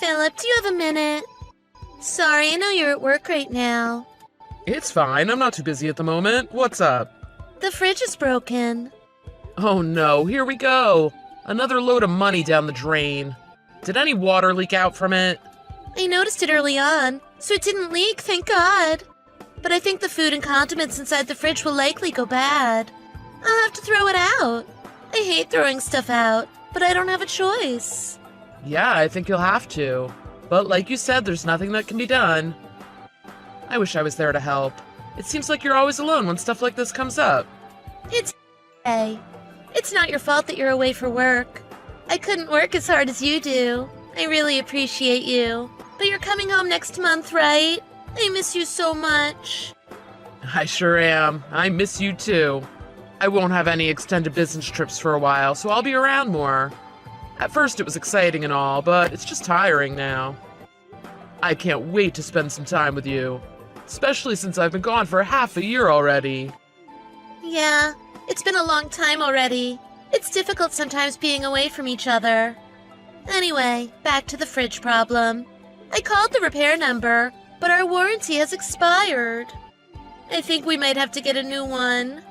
Philip, do you have a minute? Sorry, I know you're at work right now. It's fine, I'm not too busy at the moment. What's up? The fridge is broken. Oh no, here we go. Another load of money down the drain. Did any water leak out from it? I noticed it early on, so it didn't leak, thank God. But I think the food and condiments inside the fridge will likely go bad. I'll have to throw it out. I hate throwing stuff out, but I don't have a choice. Yeah, I think you'll have to. But like you said, there's nothing that can be done. I wish I was there to help. It seems like you're always alone when stuff like this comes up. It's okay. It's not your fault that you're away for work. I couldn't work as hard as you do. I really appreciate you. But you're coming home next month, right? I miss you so much. I sure am. I miss you too. I won't have any extended business trips for a while, so I'll be around more. At first it was exciting and all, but it's just tiring now. I can't wait to spend some time with you, especially since I've been gone for half a year already. Yeah, it's been a long time already. It's difficult sometimes being away from each other. Anyway, back to the fridge problem. I called the repair number, but our warranty has expired. I think we might have to get a new one.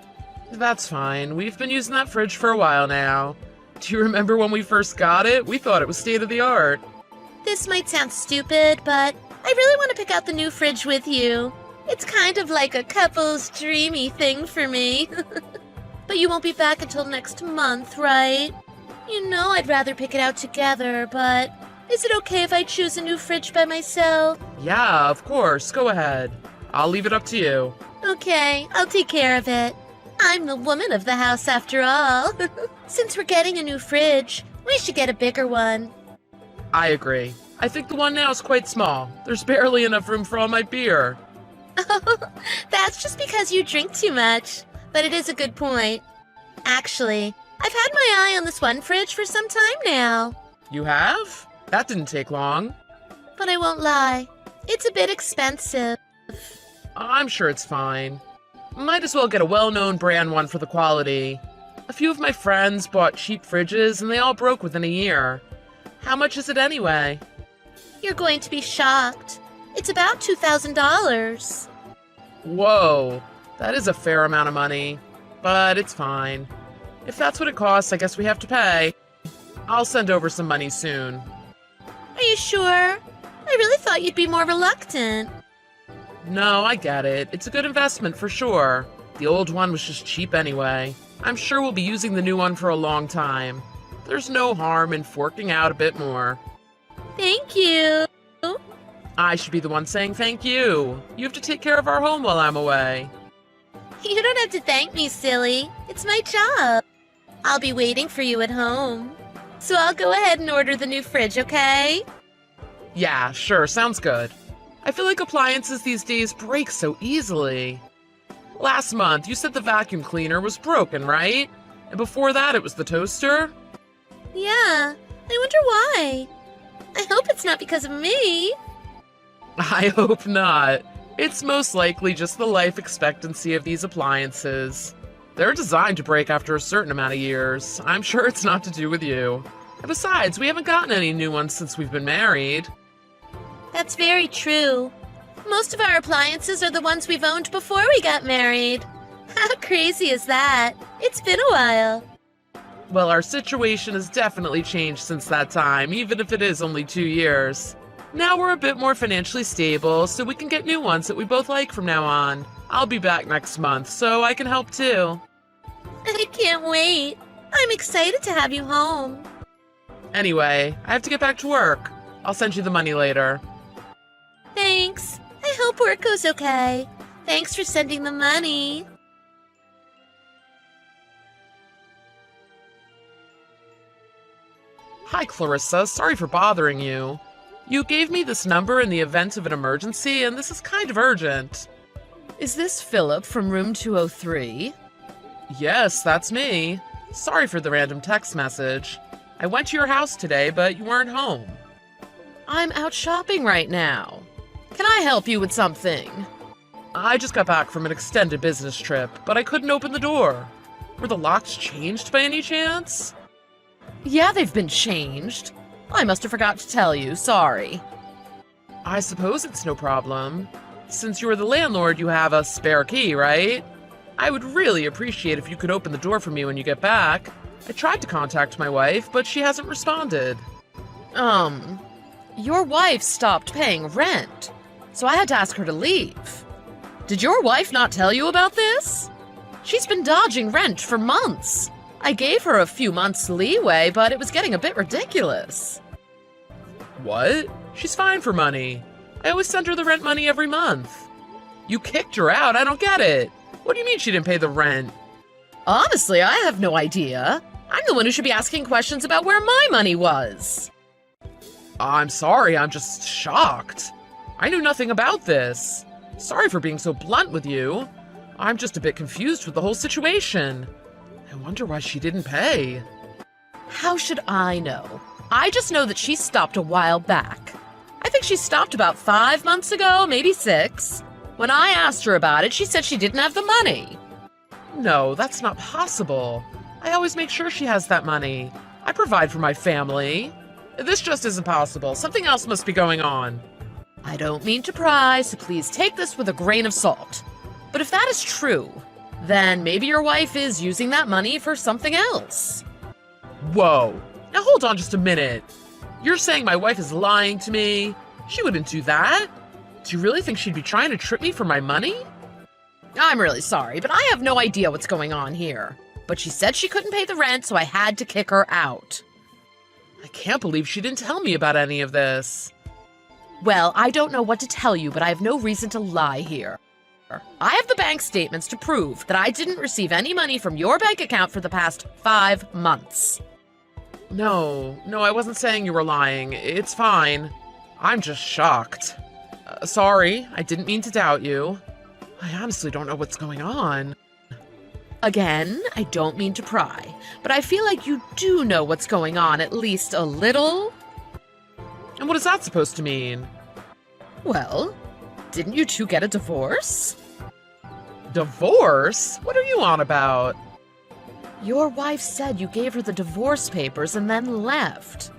That's fine. We've been using that fridge for a while now. Do you remember when we first got it? We thought it was state-of-the-art. This might sound stupid, but I really want to pick out the new fridge with you. It's kind of like a couple's dreamy thing for me. But you won't be back until next month, right? You know I'd rather pick it out together, but is it okay if I choose a new fridge by myself? Yeah, of course. Go ahead. I'll leave it up to you. Okay, I'll take care of it. I'm the woman of the house after all. Since we're getting a new fridge, we should get a bigger one. I agree. I think the one now is quite small. There's barely enough room for all my beer. That's just because you drink too much, but it is a good point. Actually, I've had my eye on this one fridge for some time now. You have? That didn't take long. But I won't lie, it's a bit expensive. I'm sure it's fine. Might as well get a well-known brand one for the quality. A few of my friends bought cheap fridges and they all broke within a year. How much is it anyway? You're going to be shocked. It's about $2,000. Whoa, that is a fair amount of money. But it's fine. If that's what it costs, I guess we have to pay. I'll send over some money soon. Are you sure? I really thought you'd be more reluctant. No, I get it. It's a good investment for sure. The old one was just cheap anyway. I'm sure we'll be using the new one for a long time. There's no harm in forking out a bit more. Thank you. I should be the one saying thank you. You have to take care of our home while I'm away. You don't have to thank me, silly. It's my job. I'll be waiting for you at home. So I'll go ahead and order the new fridge, okay? Yeah, sure, sounds good. I feel like appliances these days break so easily. Last month, you said the vacuum cleaner was broken, right? And before that, it was the toaster? Yeah, I wonder why. I hope it's not because of me. I hope not. It's most likely just the life expectancy of these appliances. They're designed to break after a certain amount of years. I'm sure it's not to do with you. And besides, we haven't gotten any new ones since we've been married. That's very true. Most of our appliances are the ones we've owned before we got married. How crazy is that? It's been a while. Well, our situation has definitely changed since that time, even if it is only 2 years. Now we're a bit more financially stable, so we can get new ones that we both like from now on. I'll be back next month, so I can help too. I can't wait. I'm excited to have you home. Anyway, I have to get back to work. I'll send you the money later. Thanks. I hope work goes okay. Thanks for sending the money. Hi, Clarissa. Sorry for bothering you. You gave me this number in the event of an emergency, and this is kind of urgent. Is this Philip from room 203? Yes, that's me. Sorry for the random text message. I went to your house today, but you weren't home. I'm out shopping right now. Can I help you with something? I just got back from an extended business trip, but I couldn't open the door. Were the locks changed by any chance? Yeah, they've been changed. I must have forgot to tell you, sorry. I suppose it's no problem. Since you're the landlord, you have a spare key, right? I would really appreciate if you could open the door for me when you get back. I tried to contact my wife, but she hasn't responded. Your wife stopped paying rent, so I had to ask her to leave. Did your wife not tell you about this? She's been dodging rent for months. I gave her a few months leeway, but it was getting a bit ridiculous. What? She's fine for money. I always send her the rent money every month. You kicked her out? I don't get it. What do you mean she didn't pay the rent? Honestly, I have no idea. I'm the one who should be asking questions about where my money was. I'm sorry, I'm just shocked. I knew nothing about this. Sorry for being so blunt with you. I'm just a bit confused with the whole situation. I wonder why she didn't pay. How should I know? I just know that she stopped a while back. I think she stopped about 5 months ago, maybe 6. When I asked her about it, she said she didn't have the money. No, that's not possible. I always make sure she has that money. I provide for my family. This just isn't possible. Something else must be going on. I don't mean to pry, so please take this with a grain of salt. But if that is true, then maybe your wife is using that money for something else. Whoa. Now hold on just a minute. You're saying my wife is lying to me? She wouldn't do that. Do you really think she'd be trying to trip me for my money? I'm really sorry, but I have no idea what's going on here. But she said she couldn't pay the rent, so I had to kick her out. I can't believe she didn't tell me about any of this. Well, I don't know what to tell you, but I have no reason to lie here. I have the bank statements to prove that I didn't receive any money from your bank account for the past 5 months. No, I wasn't saying you were lying. It's fine. I'm just shocked. Sorry, I didn't mean to doubt you. I honestly don't know what's going on. Again, I don't mean to pry, but I feel like you do know what's going on at least a little. And what is that supposed to mean? Well, didn't you two get a divorce? Divorce? What are you on about? Your wife said you gave her the divorce papers and then left.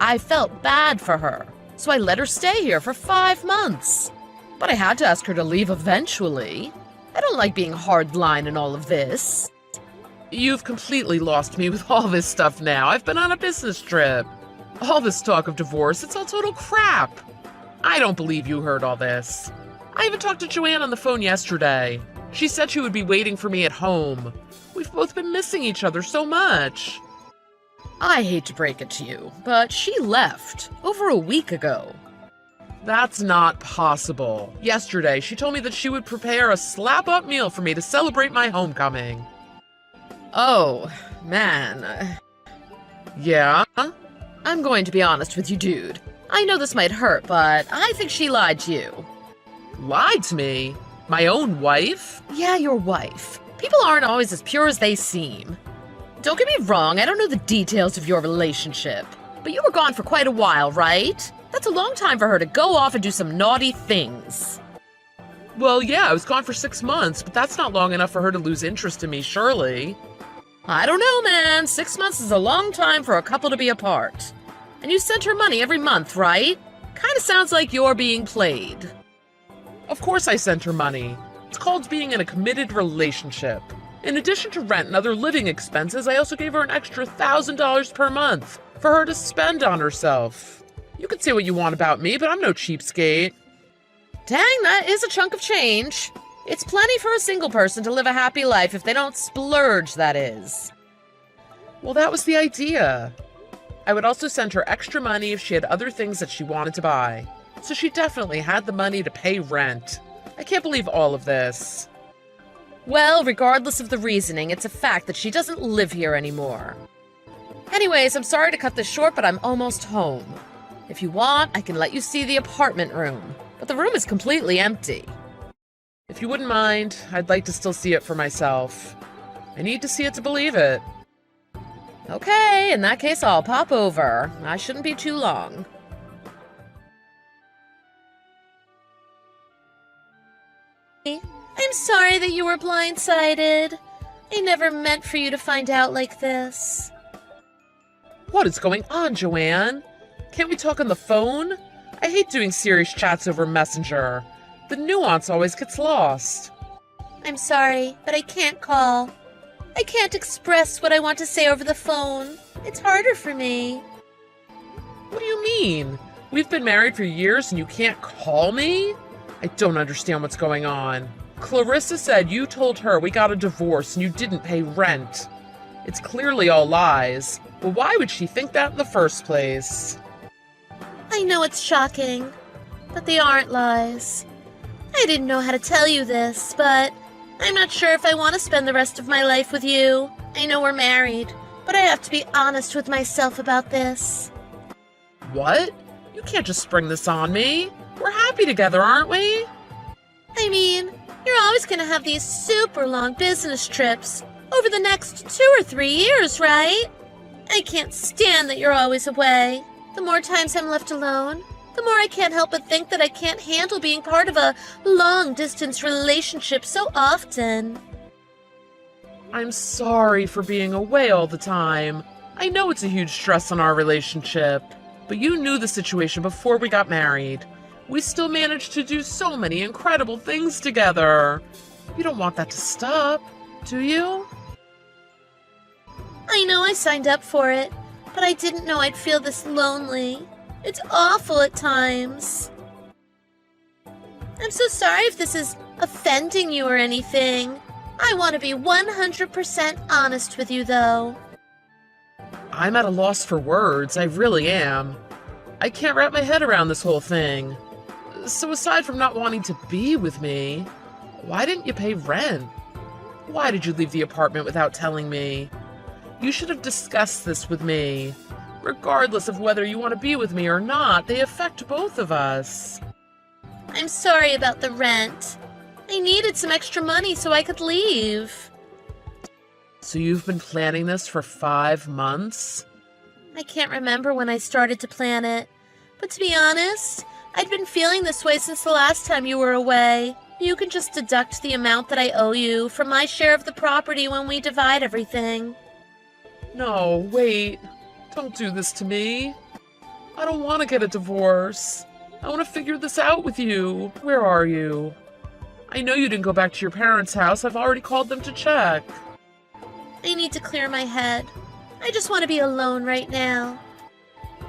I felt bad for her, so I let her stay here for 5 months. But I had to ask her to leave eventually. I don't like being hardline in all of this. You've completely lost me with all this stuff now. I've been on a business trip. All this talk of divorce, it's all total crap. I don't believe you heard all this. I even talked to Joanne on the phone yesterday. She said she would be waiting for me at home. We've both been missing each other so much. I hate to break it to you, but she left over a week ago. That's not possible. Yesterday, she told me that she would prepare a slap-up meal for me to celebrate my homecoming. Oh, man. Yeah? I'm going to be honest with you, dude. I know this might hurt, but I think she lied to you. Lied to me? My own wife? Yeah, your wife. People aren't always as pure as they seem. Don't get me wrong, I don't know the details of your relationship. But you were gone for quite a while, right? That's a long time for her to go off and do some naughty things. Well, yeah, I was gone for 6 months, but that's not long enough for her to lose interest in me, surely. I don't know, man. 6 months is a long time for a couple to be apart. And you sent her money every month, right? Kinda sounds like you're being played. Of course I sent her money. It's called being in a committed relationship. In addition to rent and other living expenses, I also gave her an extra $1,000 per month for her to spend on herself. You can say what you want about me, but I'm no cheapskate. Dang, that is a chunk of change. It's plenty for a single person to live a happy life if they don't splurge, that is. Well, that was the idea. I would also send her extra money if she had other things that she wanted to buy. So she definitely had the money to pay rent. I can't believe all of this. Well, regardless of the reasoning, it's a fact that she doesn't live here anymore. Anyways, I'm sorry to cut this short, but I'm almost home. If you want, I can let you see the apartment room, but the room is completely empty. If you wouldn't mind, I'd like to still see it for myself. I need to see it to believe it. Okay, in that case, I'll pop over. I shouldn't be too long. I'm sorry that you were blindsided. I never meant for you to find out like this. What is going on, Joanne? Can't we talk on the phone? I hate doing serious chats over Messenger. The nuance always gets lost. I'm sorry, but I can't call. I can't express what I want to say over the phone. It's harder for me. What do you mean? We've been married for years and you can't call me? I don't understand what's going on. Clarissa said you told her we got a divorce and you didn't pay rent. It's clearly all lies. But why would she think that in the first place? I know it's shocking, but they aren't lies. I didn't know how to tell you this, but I'm not sure if I want to spend the rest of my life with you. I know we're married, but I have to be honest with myself about this. What? You can't just spring this on me. We're happy together, aren't we? I mean, you're always going to have these super long business trips over the next 2 or 3 years, right? I can't stand that you're always away. The more times I'm left alone, the more I can't help but think that I can't handle being part of a long-distance relationship so often. I'm sorry for being away all the time. I know it's a huge stress on our relationship, but you knew the situation before we got married. We still managed to do so many incredible things together. You don't want that to stop, do you? I know I signed up for it, but I didn't know I'd feel this lonely. It's awful at times. I'm so sorry if this is offending you or anything. I want to be 100% honest with you, though. I'm at a loss for words, I really am. I can't wrap my head around this whole thing. So aside from not wanting to be with me, why didn't you pay rent? Why did you leave the apartment without telling me? You should have discussed this with me. Regardless of whether you want to be with me or not, they affect both of us. I'm sorry about the rent. I needed some extra money so I could leave. So you've been planning this for 5 months? I can't remember when I started to plan it, but to be honest, I'd been feeling this way since the last time you were away. You can just deduct the amount that I owe you from my share of the property when we divide everything. No, wait. Don't do this to me. I don't want to get a divorce. I want to figure this out with you. Where are you? I know you didn't go back to your parents' house. I've already called them to check. I need to clear my head. I just want to be alone right now.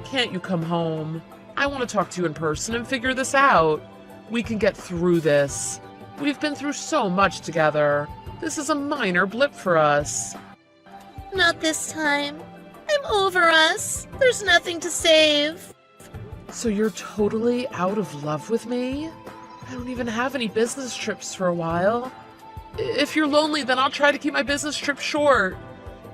Can't you come home? I want to talk to you in person and figure this out. We can get through this. We've been through so much together. This is a minor blip for us. Not this time. I'm over us. There's nothing to save. So you're totally out of love with me? I don't even have any business trips for a while. If you're lonely, then I'll try to keep my business trip short.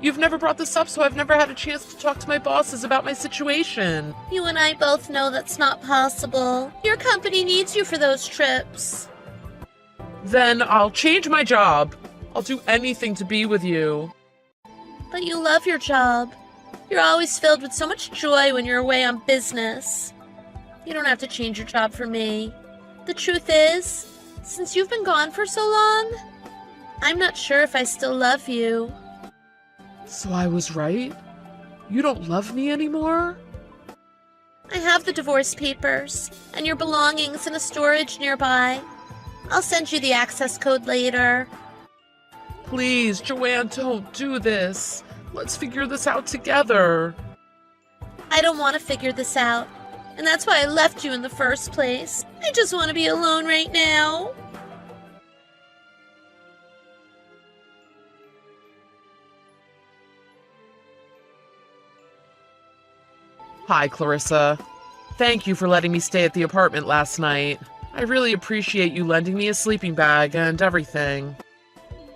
You've never brought this up, so I've never had a chance to talk to my bosses about my situation. You and I both know that's not possible. Your company needs you for those trips. Then I'll change my job. I'll do anything to be with you. But you love your job. You're always filled with so much joy when you're away on business. You don't have to change your job for me. The truth is, since you've been gone for so long, I'm not sure if I still love you. So I was right? You don't love me anymore? I have the divorce papers and your belongings in a storage nearby. I'll send you the access code later. Please, Joanne, don't do this. Let's figure this out together. I don't want to figure this out, and that's why I left you in the first place. I just want to be alone right now. Hi, Clarissa. Thank you for letting me stay at the apartment last night. I really appreciate you lending me a sleeping bag and everything.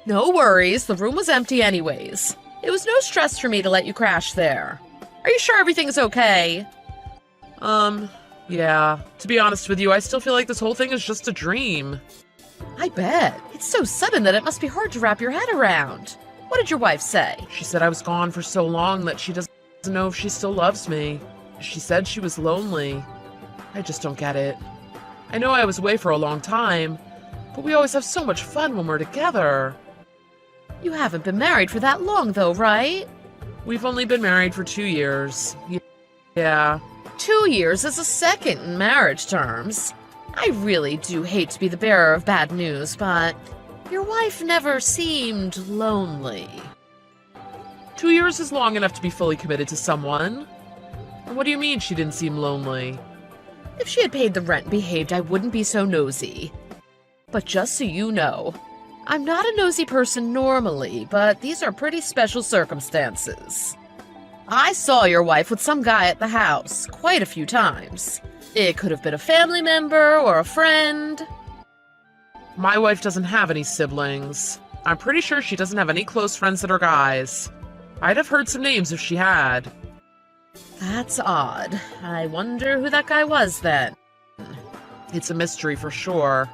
No worries, the room was empty anyways. It was no stress for me to let you crash there. Are you sure everything's okay? Yeah. To be honest with you, I still feel like this whole thing is just a dream. I bet. It's so sudden that it must be hard to wrap your head around. What did your wife say? She said I was gone for so long that she doesn't know if she still loves me. She said she was lonely. I just don't get it. I know I was away for a long time, but we always have so much fun when we're together. You haven't been married for that long though, right? We've only been married for 2 years. Yeah. 2 years is a second in marriage terms. I really do hate to be the bearer of bad news, but your wife never seemed lonely. 2 years is long enough to be fully committed to someone. And what do you mean she didn't seem lonely? If she had paid the rent and behaved, I wouldn't be so nosy. But just so you know, I'm not a nosy person normally, but these are pretty special circumstances. I saw your wife with some guy at the house quite a few times. It could have been a family member or a friend. My wife doesn't have any siblings. I'm pretty sure she doesn't have any close friends that are guys. I'd have heard some names if she had. That's odd. I wonder who that guy was then. It's a mystery for sure.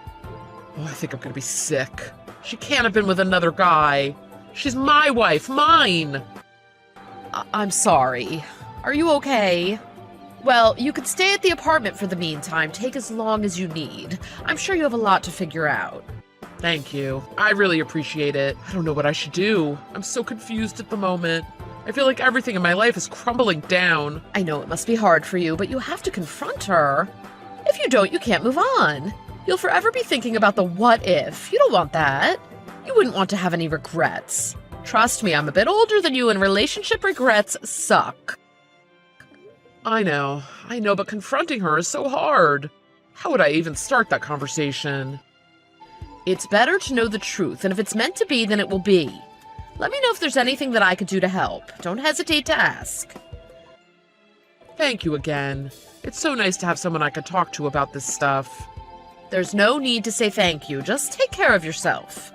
Oh, I think I'm gonna be sick. She can't have been with another guy. She's my wife, mine! I'm sorry. Are you okay? Well, you could stay at the apartment for the meantime. Take as long as you need. I'm sure you have a lot to figure out. Thank you. I really appreciate it. I don't know what I should do. I'm so confused at the moment. I feel like everything in my life is crumbling down. I know it must be hard for you, but you have to confront her. If you don't, you can't move on. You'll forever be thinking about the what if. You don't want that. You wouldn't want to have any regrets. Trust me, I'm a bit older than you, and relationship regrets suck. I know, but confronting her is so hard. How would I even start that conversation? It's better to know the truth, and if it's meant to be, then it will be. Let me know if there's anything that I could do to help. Don't hesitate to ask. Thank you again. It's so nice to have someone I can talk to about this stuff. There's no need to say thank you. Just take care of yourself.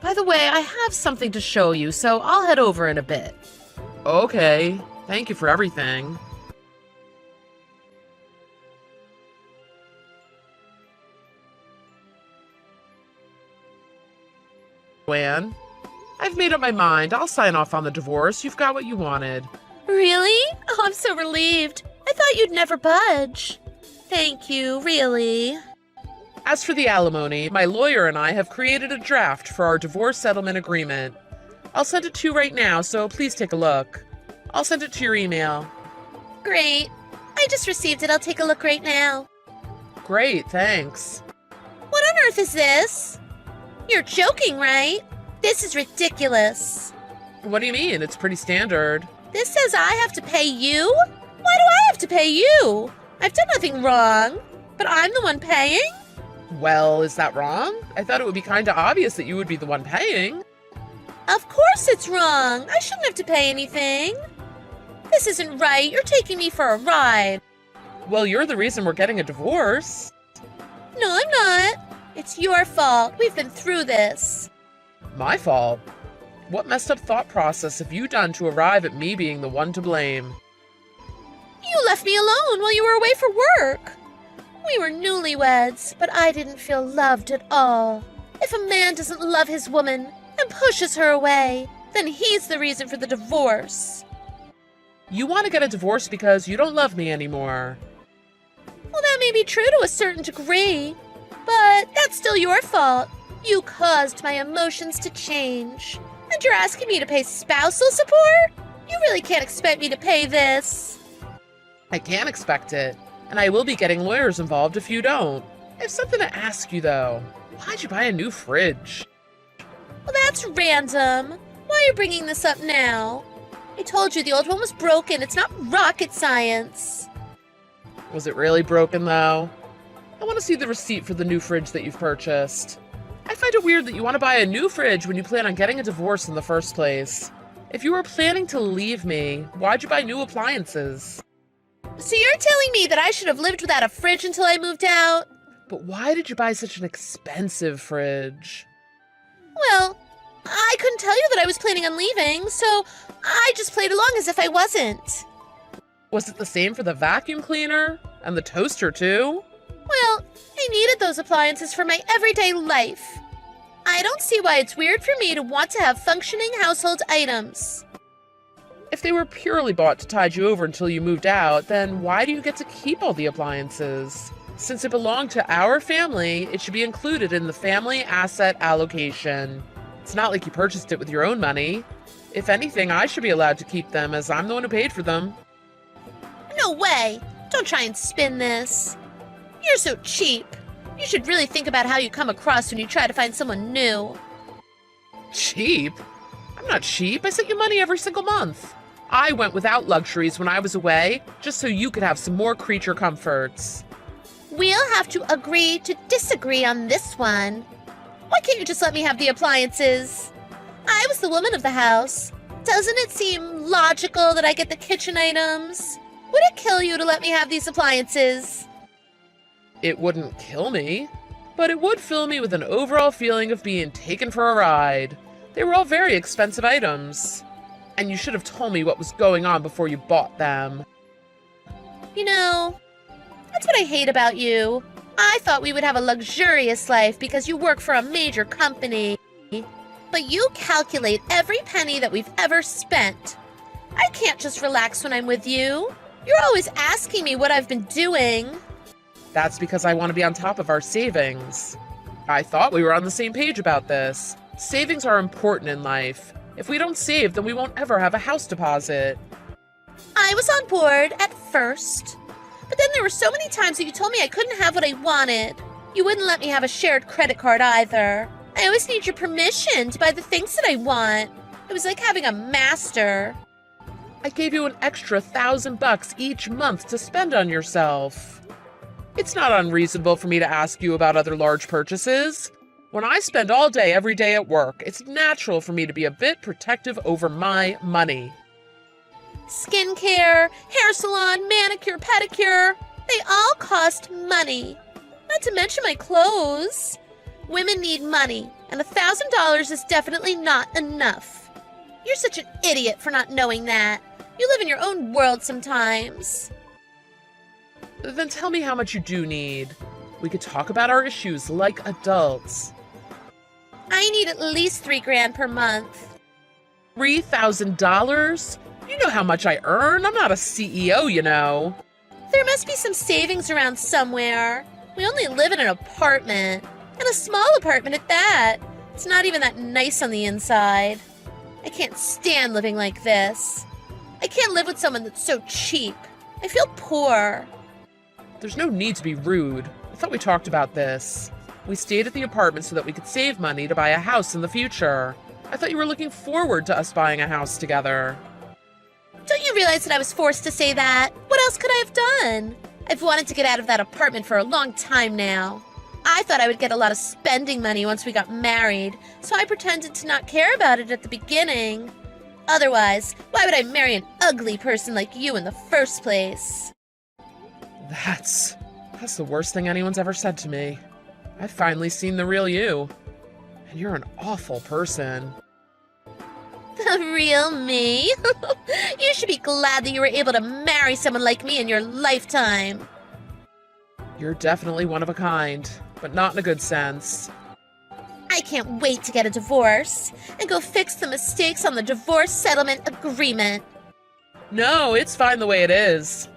By the way, I have something to show you, so I'll head over in a bit. Okay, thank you for everything. Joanne, I've made up my mind. I'll sign off on the divorce. You've got what you wanted. Really? Oh, I'm so relieved. I thought you'd never budge. Thank you, really. As for the alimony, my lawyer and I have created a draft for our divorce settlement agreement. I'll send it to you right now, so please take a look. I'll send it to your email. Great. I just received it. I'll take a look right now. Great, thanks. What on earth is this? You're joking, right? This is ridiculous. What do you mean? It's pretty standard. This says I have to pay you? Why do I have to pay you? I've done nothing wrong, but I'm the one paying? Well, is that wrong? I thought it would be kind of obvious that you would be the one paying. Of course it's wrong. I shouldn't have to pay anything. This isn't right. You're taking me for a ride. Well, you're the reason we're getting a divorce. No, I'm not. It's your fault. We've been through this. My fault? What messed up thought process have you done to arrive at me being the one to blame? You left me alone while you were away for work. We were newlyweds, but I didn't feel loved at all. If a man doesn't love his woman and pushes her away, then he's the reason for the divorce. You want to get a divorce because you don't love me anymore. Well, that may be true to a certain degree, but that's still your fault. You caused my emotions to change. And you're asking me to pay spousal support? You really can't expect me to pay this. I can't expect it, and I will be getting lawyers involved if you don't. I have something to ask you, though. Why'd you buy a new fridge? Well, that's random. Why are you bringing this up now? I told you the old one was broken. It's not rocket science. Was it really broken, though? I want to see the receipt for the new fridge that you've purchased. I find it weird that you want to buy a new fridge when you plan on getting a divorce in the first place. If you were planning to leave me, why'd you buy new appliances? So you're telling me that I should have lived without a fridge until I moved out? But why did you buy such an expensive fridge? Well, I couldn't tell you that I was planning on leaving, so I just played along as if I wasn't. Was it the same for the vacuum cleaner? And the toaster, too? Well, I needed those appliances for my everyday life. I don't see why it's weird for me to want to have functioning household items. If they were purely bought to tide you over until you moved out, then why do you get to keep all the appliances? Since it belonged to our family, it should be included in the family asset allocation. It's not like you purchased it with your own money. If anything, I should be allowed to keep them as I'm the one who paid for them. No way! Don't try and spin this. You're so cheap. You should really think about how you come across when you try to find someone new. Cheap? I'm not cheap. I sent you money every single month. I went without luxuries when I was away, just so you could have some more creature comforts. We'll have to agree to disagree on this one. Why can't you just let me have the appliances? I was the woman of the house. Doesn't it seem logical that I get the kitchen items? Would it kill you to let me have these appliances? It wouldn't kill me, but it would fill me with an overall feeling of being taken for a ride. They were all very expensive items. And you should have told me what was going on before you bought them. You know, that's what I hate about you. I thought we would have a luxurious life because you work for a major company. But you calculate every penny that we've ever spent. I can't just relax when I'm with you. You're always asking me what I've been doing. That's because I want to be on top of our savings. I thought we were on the same page about this. Savings are important in life. If we don't save, then we won't ever have a house deposit. I was on board at first. But then there were so many times that you told me I couldn't have what I wanted. You wouldn't let me have a shared credit card either. I always need your permission to buy the things that I want. It was like having a master. I gave you an extra $1,000 each month to spend on yourself. It's not unreasonable for me to ask you about other large purchases. When I spend all day every day at work, it's natural for me to be a bit protective over my money. Skincare, hair salon, manicure, pedicure, they all cost money. Not to mention my clothes. Women need money, and $1,000 is definitely not enough. You're such an idiot for not knowing that. You live in your own world sometimes. Then tell me how much you do need. We could talk about our issues like adults. I need at least $3,000 per month. $3,000? You know how much I earn? I'm not a CEO, you know. There must be some savings around somewhere. We only live in an apartment, and a small apartment at that. It's not even that nice on the inside. I can't stand living like this. I can't live with someone that's so cheap. I feel poor. There's no need to be rude. I thought we talked about this. We stayed at the apartment so that we could save money to buy a house in the future. I thought you were looking forward to us buying a house together. Don't you realize that I was forced to say that? What else could I have done? I've wanted to get out of that apartment for a long time now. I thought I would get a lot of spending money once we got married, so I pretended to not care about it at the beginning. Otherwise, why would I marry an ugly person like you in the first place? That's the worst thing anyone's ever said to me. I've finally seen the real you. And you're an awful person. The real me? You should be glad that you were able to marry someone like me in your lifetime. You're definitely one of a kind, but not in a good sense. I can't wait to get a divorce and go fix the mistakes on the divorce settlement agreement. No, it's fine the way it is.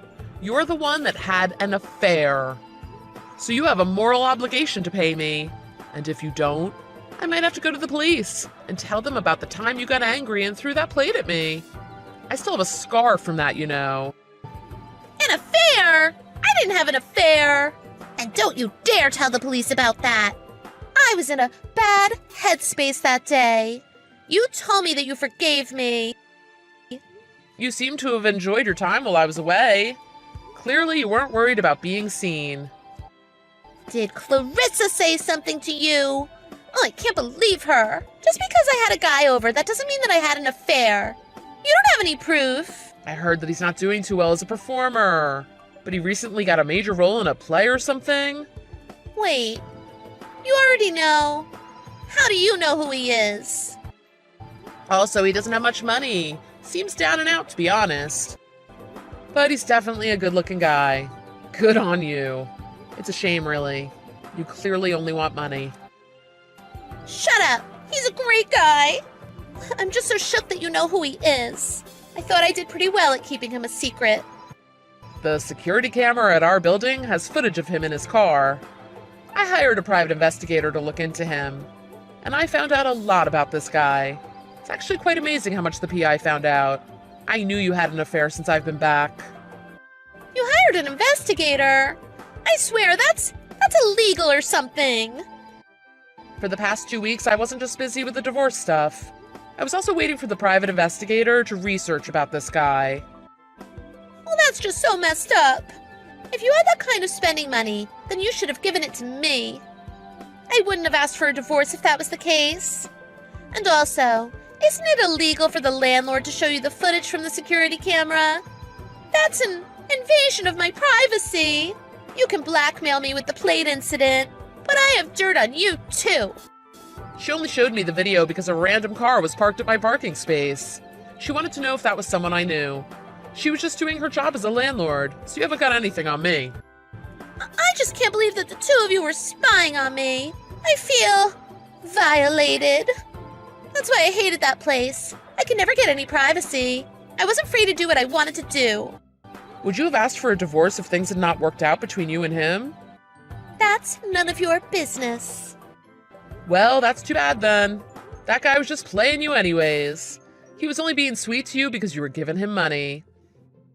You're the one that had an affair. So you have a moral obligation to pay me. And if you don't, I might have to go to the police and tell them about the time you got angry and threw that plate at me. I still have a scar from that, you know. An affair? I didn't have an affair. And don't you dare tell the police about that. I was in a bad headspace that day. You told me that you forgave me. You seem to have enjoyed your time while I was away. Clearly you weren't worried about being seen. Did Clarissa say something to you? Oh, I can't believe her. Just because I had a guy over, that doesn't mean that I had an affair. You don't have any proof. I heard that he's not doing too well as a performer. But he recently got a major role in a play or something? Wait, you already know. How do you know who he is? Also, he doesn't have much money. Seems down and out, to be honest. But he's definitely a good-looking guy. Good on you. It's a shame, really. You clearly only want money. Shut up! He's a great guy! I'm just so shook that you know who he is. I thought I did pretty well at keeping him a secret. The security camera at our building has footage of him in his car. I hired a private investigator to look into him, and I found out a lot about this guy. It's actually quite amazing how much the PI found out. I knew you had an affair since I've been back. hired an investigator. I swear that's illegal or something. For the past 2 weeks, I wasn't just busy with the divorce stuff. I was also waiting for the private investigator to research about this guy. Well, that's just so messed up. If you had that kind of spending money, then you should have given it to me. I wouldn't have asked for a divorce if that was the case. And also, isn't it illegal for the landlord to show you the footage from the security camera? That's an invasion of my privacy. You can blackmail me with the plate incident, but I have dirt on you too. She only showed me the video because a random car was parked at my parking space. She wanted to know if that was someone I knew. She was just doing her job as a landlord, so you haven't got anything on me. I just can't believe that the two of you were spying on me. I feel violated. That's why I hated that place. I could never get any privacy. I wasn't free to do what I wanted to do. Would you have asked for a divorce if things had not worked out between you and him? That's none of your business. Well, that's too bad then. That guy was just playing you anyways. He was only being sweet to you because you were giving him money.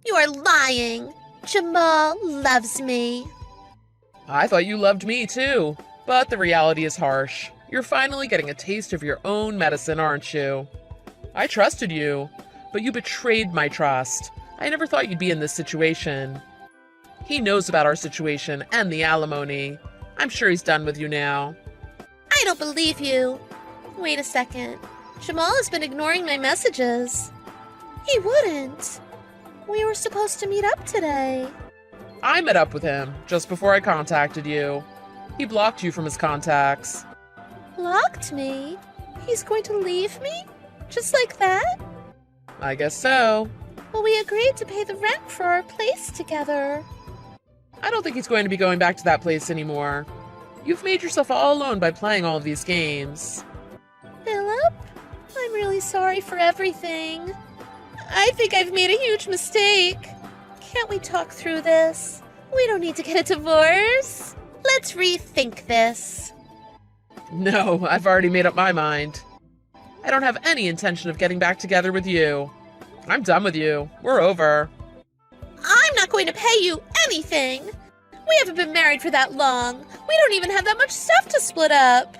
You are lying. Jamal loves me. I thought you loved me too, but the reality is harsh. You're finally getting a taste of your own medicine, aren't you? I trusted you, but you betrayed my trust. I never thought you'd be in this situation. He knows about our situation and the alimony. I'm sure he's done with you now. I don't believe you. Wait a second. Jamal has been ignoring my messages. He wouldn't. We were supposed to meet up today. I met up with him just before I contacted you. He blocked you from his contacts. Blocked me? He's going to leave me? Just like that? I guess so. Well, we agreed to pay the rent for our place together. I don't think he's going to be going back to that place anymore. You've made yourself all alone by playing all of these games. Philip, I'm really sorry for everything. I think I've made a huge mistake. Can't we talk through this? We don't need to get a divorce. Let's rethink this. No, I've already made up my mind. I don't have any intention of getting back together with you. I'm done with you. We're over. I'm not going to pay you anything. We haven't been married for that long. We don't even have that much stuff to split up.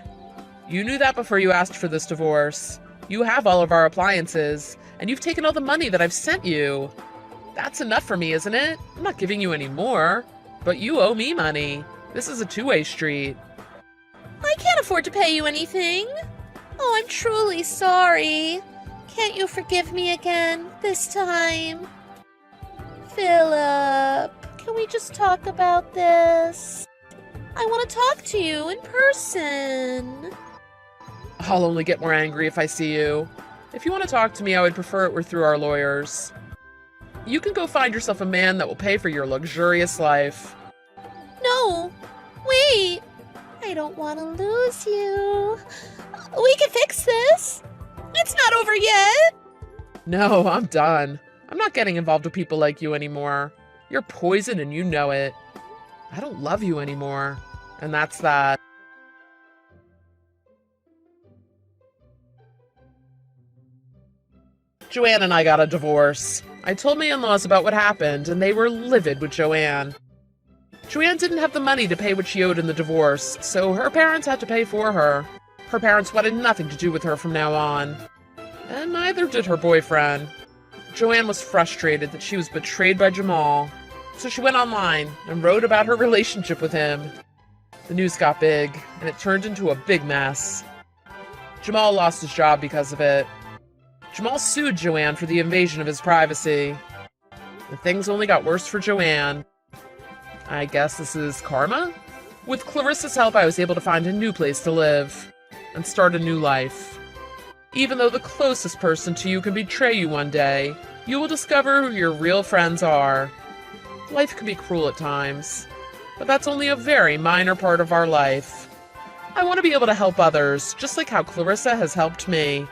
You knew that before you asked for this divorce. You have all of our appliances, and you've taken all the money that I've sent you. That's enough for me, isn't it? I'm not giving you any more. But you owe me money. This is a two-way street. I can't afford to pay you anything. Oh, I'm truly sorry. Can't you forgive me again this time? Philip, can we just talk about this? I want to talk to you in person. I'll only get more angry if I see you. If you want to talk to me, I would prefer it were through our lawyers. You can go find yourself a man that will pay for your luxurious life. No, wait. I don't want to lose you. We can fix this. It's not over yet. No, I'm done. I'm not getting involved with people like you anymore. You're poison and you know it. I don't love you anymore. And that's that. Joanne and I got a divorce. I told my in-laws about what happened, and they were livid with Joanne. Joanne didn't have the money to pay what she owed in the divorce, so her parents had to pay for her. Her parents wanted nothing to do with her from now on. And neither did her boyfriend. Joanne was frustrated that she was betrayed by Jamal, so she went online and wrote about her relationship with him. The news got big, and it turned into a big mess. Jamal lost his job because of it. Jamal sued Joanne for the invasion of his privacy. And things only got worse for Joanne. I guess this is karma? With Clarissa's help, I was able to find a new place to live and start a new life. Even though the closest person to you can betray you one day, you will discover who your real friends are. Life can be cruel at times, but that's only a very minor part of our life. I want to be able to help others, just like how Clarissa has helped me.